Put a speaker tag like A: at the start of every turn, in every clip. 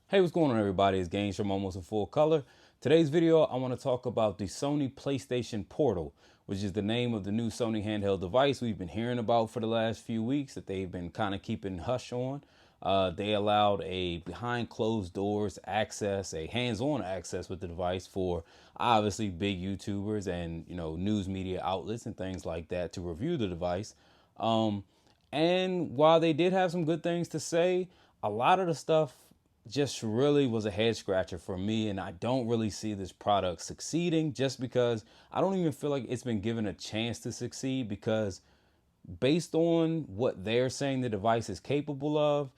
A: Hey, what's going on, everybody? It's Games from Almost in Full Color. Today's video, I want to talk about the Sony PlayStation Portal, which is the name of the new Sony handheld device we've been hearing about for the last few weeks that they've been kind of keeping hush on. They allowed a behind closed doors access, a hands-on access with the device for obviously big YouTubers and news media outlets and things like that to review the device. And while they did have some good things to say, a lot of the stuff just really was a head scratcher for me. And I don't really see this product succeeding just because I don't even feel like it's been given a chance to succeed because based on what they're saying the device is capable of,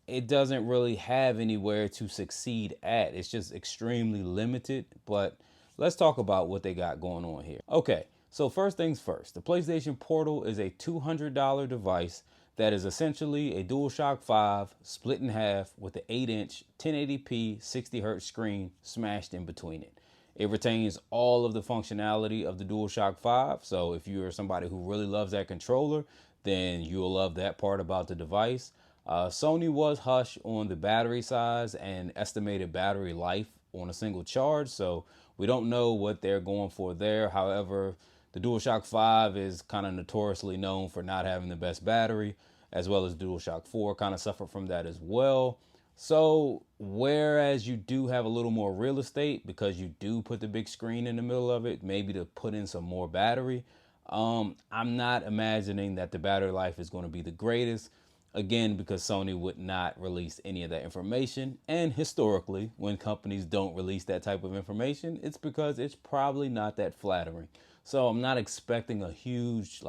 A: it doesn't really have anywhere to succeed at. It's just extremely limited. But let's talk about what they got going on here. Okay, so first things first, the PlayStation Portal is a $200 device that is essentially a DualShock 5 split in half with an 8-inch 1080p 60Hz screen smashed in between it. It retains all of the functionality of the DualShock 5. So if you're somebody who really loves that controller, then you'll love that part about the device. Sony was hush on the battery size and estimated battery life on a single charge, so we don't know what they're going for there. However, the DualShock 5 is kind of notoriously known for not having the best battery, as well as DualShock 4 kind of suffered from that as well. So, whereas you do have a little more real estate because you do put the big screen in the middle of it, maybe to put in some more battery, I'm not imagining that the battery life is going to be the greatest. Again, because Sony would not release any of that information. And historically, when companies don't release that type of information, it's because it's probably not that flattering. So I'm not expecting a huge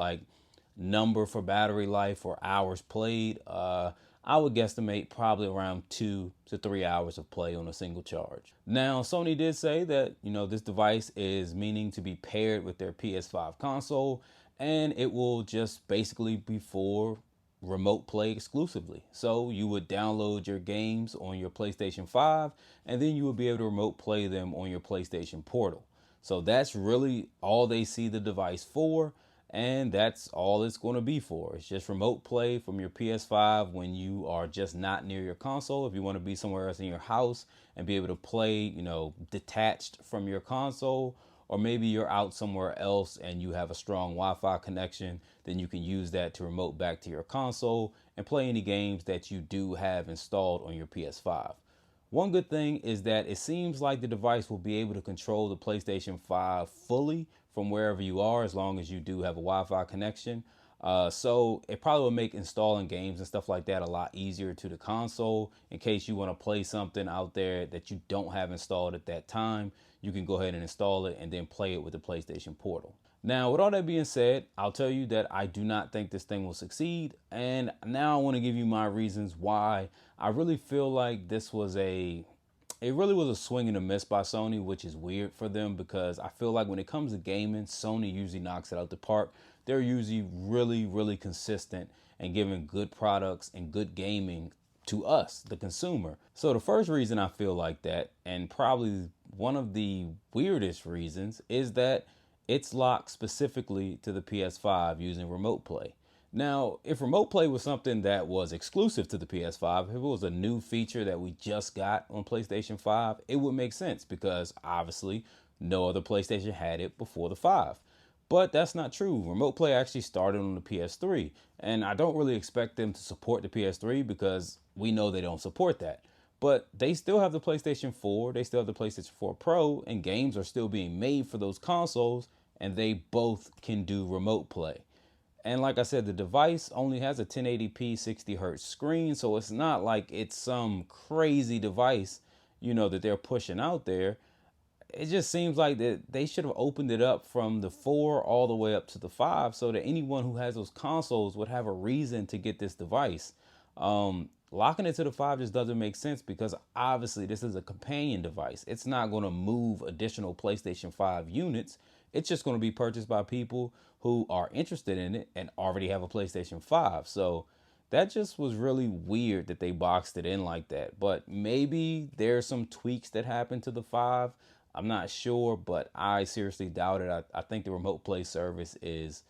A: number for battery life or hours played. I would guesstimate probably around 2 to 3 hours of play on a single charge. Now, Sony did say that, this device is meaning to be paired with their PS5 console, and it will just basically be for remote play exclusively. So you would download your games on your PlayStation 5, and then you would be able to remote play them on your PlayStation Portal. So that's really all they see the device for, and that's all it's going to be for. It's just remote play from your PS5 when you are just not near your console. If you want to be somewhere else in your house and be able to play, detached from your console, or maybe you're out somewhere else and you have a strong Wi-Fi connection, then you can use that to remote back to your console and play any games that you do have installed on your PS5. One good thing is that it seems like the device will be able to control the PlayStation 5 fully from wherever you are, as long as you do have a Wi-Fi connection. So it probably will make installing games and stuff like that a lot easier to the console. In case you want to play something out there that you don't have installed at that time, you can go ahead and install it and then play it with the PlayStation Portal. Now, with all that being said, I'll tell you that I do not think this thing will succeed. And now I want to give you my reasons why I really feel like it really was a swing and a miss by Sony, which is weird for them because I feel like when it comes to gaming, Sony usually knocks it out the park. They're usually really, really consistent and giving good products and good gaming to us, the consumer. So the first reason I feel like that, and probably one of the weirdest reasons, is that it's locked specifically to the PS5 using remote play. Now, if remote play was something that was exclusive to the PS5, if it was a new feature that we just got on PlayStation 5, it would make sense because obviously no other PlayStation had it before the 5. But that's not true. Remote play actually started on the PS3, and I don't really expect them to support the PS3 because we know they don't support that. But they still have the PlayStation 4, they still have the PlayStation 4 Pro, and games are still being made for those consoles, and they both can do remote play. And like I said, the device only has a 1080p 60Hz screen, so it's not like it's some crazy device, that they're pushing out there. It just seems like that they should have opened it up from the 4 all the way up to the 5 so that anyone who has those consoles would have a reason to get this device. Locking it to the 5 just doesn't make sense because obviously this is a companion device. It's not going to move additional PlayStation 5 units. It's just going to be purchased by people who are interested in it and already have a PlayStation 5. So that just was really weird that they boxed it in like that. But maybe there's some tweaks that happened to the 5. I'm not sure, but I seriously doubt it. I think the remote play service is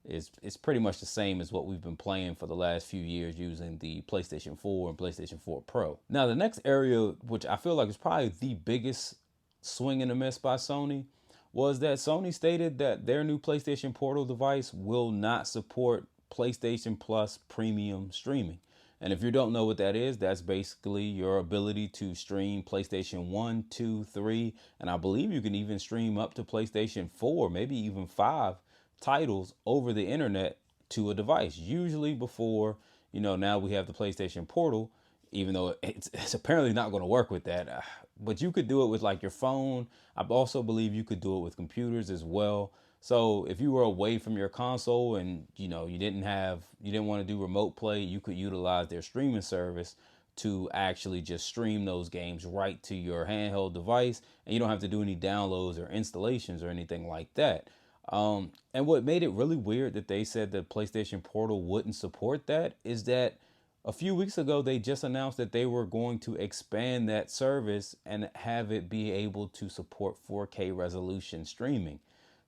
A: is pretty much the same as what we've been playing for the last few years using the PlayStation 4 and PlayStation 4 Pro. Now, the next area, which I feel like is probably the biggest swing and a miss by Sony, was that Sony stated that their new PlayStation Portal device will not support PlayStation Plus premium streaming. And if you don't know what that is, that's basically your ability to stream PlayStation 1, 2, 3, and I believe you can even stream up to PlayStation 4, maybe even 5 titles over the internet to a device. Usually before, now we have the PlayStation Portal, even though it's apparently not going to work with that. But you could do it with like your phone. I also believe you could do it with computers as well. So if you were away from your console and you didn't want to do remote play, you could utilize their streaming service to actually just stream those games right to your handheld device, and you don't have to do any downloads or installations or anything like that. And what made it really weird that they said the PlayStation Portal wouldn't support that is that a few weeks ago they just announced that they were going to expand that service and have it be able to support 4K resolution streaming.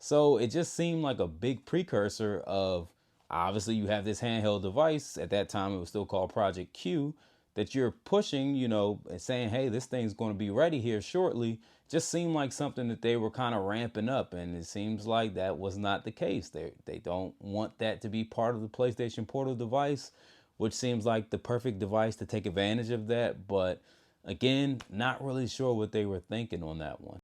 A: So it just seemed like a big precursor of, obviously you have this handheld device. At that time it was still called Project Q, that you're pushing, and saying, hey, this thing's going to be ready here shortly. Just seemed like something that they were kind of ramping up, and it seems like that was not the case. They don't want that to be part of the PlayStation Portal device, which seems like the perfect device to take advantage of that. But again, not really sure what they were thinking on that one.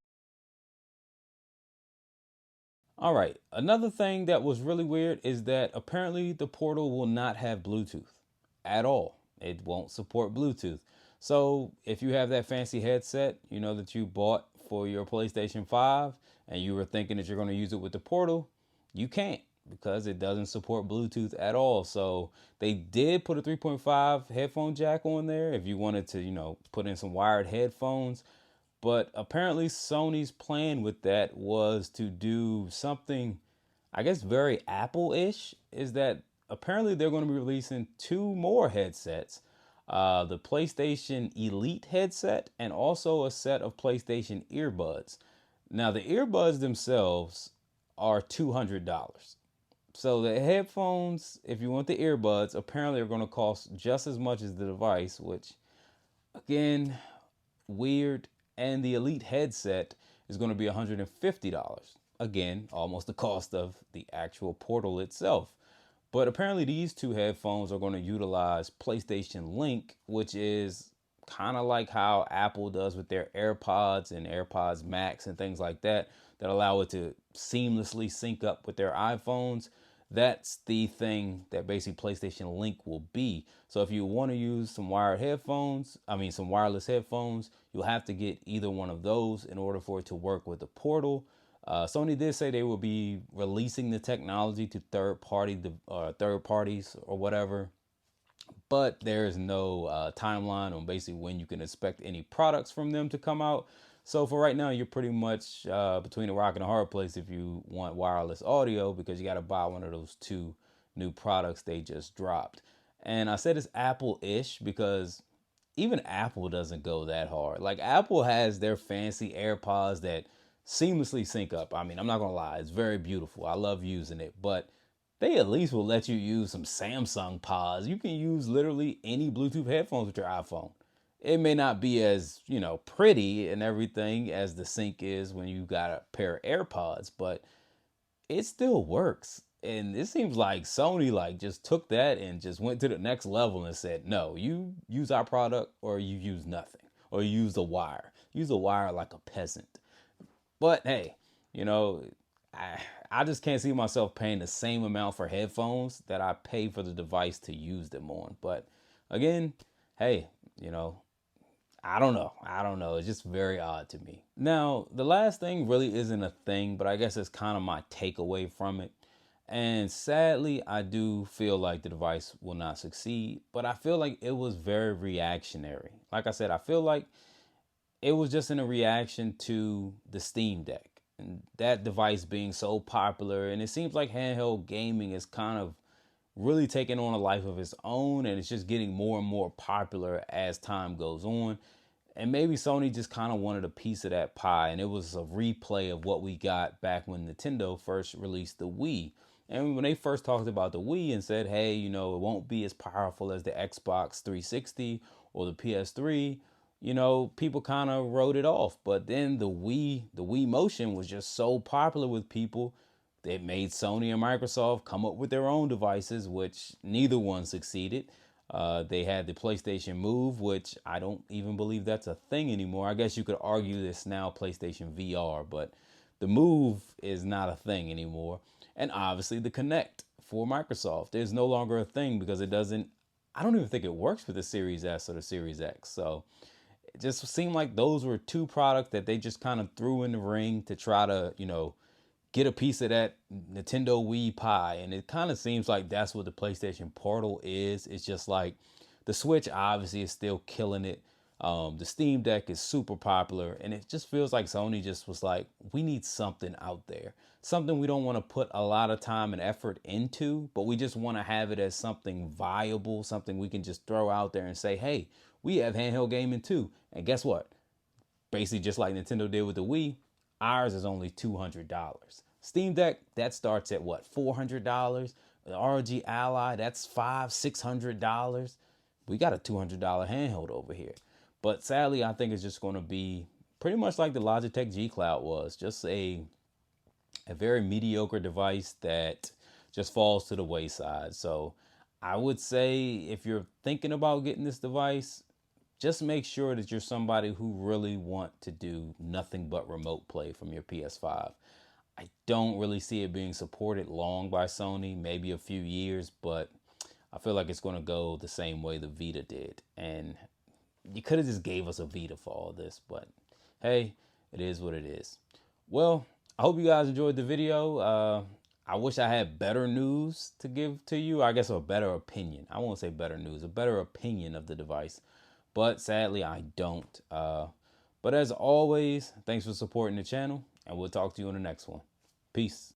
A: All right, another thing that was really weird is that apparently the Portal will not have Bluetooth at all. It won't support Bluetooth. So if you have that fancy headset, that you bought for your PlayStation 5 and you were thinking that you're going to use it with the Portal, you can't because it doesn't support Bluetooth at all. So they did put a 3.5 headphone jack on there if you wanted to, put in some wired headphones. But apparently Sony's plan with that was to do something, I guess, very Apple-ish, is that apparently they're going to be releasing two more headsets. The PlayStation Elite headset and also a set of PlayStation earbuds. Now, the earbuds themselves are $200. So the headphones, if you want the earbuds, apparently are going to cost just as much as the device, which, again, weird. And the Elite headset is going to be $150. Again, almost the cost of the actual Portal itself. But apparently these two headphones are going to utilize PlayStation Link, which is kind of like how Apple does with their AirPods and AirPods Max and things like that, that allow it to seamlessly sync up with their iPhones. That's the thing that basically PlayStation Link will be. So if you want to use some some wireless headphones, you'll have to get either one of those in order for it to work with the Portal. Sony did say they will be releasing the technology to third parties or whatever, but there is no timeline on basically when you can expect any products from them to come out. So for right now, you're pretty much between a rock and a hard place if you want wireless audio, because you got to buy one of those two new products they just dropped. And I said it's Apple-ish because even Apple doesn't go that hard. Like, Apple has their fancy AirPods that seamlessly sync up. I mean, I'm not going to lie, it's very beautiful. I love using it, but they at least will let you use some Samsung pods. You can use literally any Bluetooth headphones with your iPhone. It may not be as, pretty and everything as the sync is when you got a pair of AirPods, but it still works. And it seems like Sony just took that and just went to the next level and said, no, you use our product or you use nothing, or you use the wire. Use the wire like a peasant. But hey, you know, I just can't see myself paying the same amount for headphones that I pay for the device to use them on. But again, hey, I don't know. It's just very odd to me. Now, the last thing really isn't a thing, but I guess it's kind of my takeaway from it. And sadly, I do feel like the device will not succeed, but I feel like it was very reactionary. Like I said, I feel like it was just in a reaction to the Steam Deck and that device being so popular. And it seems like handheld gaming is kind of really taking on a life of its own, and it's just getting more and more popular as time goes on. And maybe Sony just kind of wanted a piece of that pie, and it was a replay of what we got back when Nintendo first released the Wii. And when they first talked about the Wii and said, hey, you know, it won't be as powerful as the Xbox 360 or the PS3, you know, people kind of wrote it off. But then the Wii Motion was just so popular with people. It made Sony and Microsoft come up with their own devices, which neither one succeeded. They had the PlayStation Move, which I don't even believe that's a thing anymore. I guess you could argue this now PlayStation VR, but the Move is not a thing anymore. And obviously the Kinect for Microsoft is no longer a thing because it doesn't, I don't even think it works for the Series S or the Series X. So it just seemed like those were two products that they just kind of threw in the ring to try to, you know, get a piece of that Nintendo Wii pie. And it kind of seems like that's what the PlayStation Portal is. It's just like the Switch obviously is still killing it. The Steam Deck is super popular, and it just feels like Sony just was like, we need something out there. Something we don't want to put a lot of time and effort into, but we just want to have it as something viable, something we can just throw out there and say, hey, we have handheld gaming too. And guess what? Basically, just like Nintendo did with the Wii, ours is only $200. Steam Deck, that starts at what, $400? The ROG Ally, that's $600. We got a $200 handheld over here. But sadly, I think it's just going to be pretty much like the Logitech G Cloud was, just a very mediocre device that just falls to the wayside. So I would say if you're thinking about getting this device, just make sure that you're somebody who really want to do nothing but remote play from your PS5. I don't really see it being supported long by Sony, maybe a few years, but I feel like it's going to go the same way the Vita did. And you could have just gave us a Vita for all this, but hey, it is what it is. Well, I hope you guys enjoyed the video. I wish I had better news to give to you. I guess a better opinion. I won't say better news, a better opinion of the device. But sadly, I don't. But as always, thanks for supporting the channel, and we'll talk to you on the next one. Peace.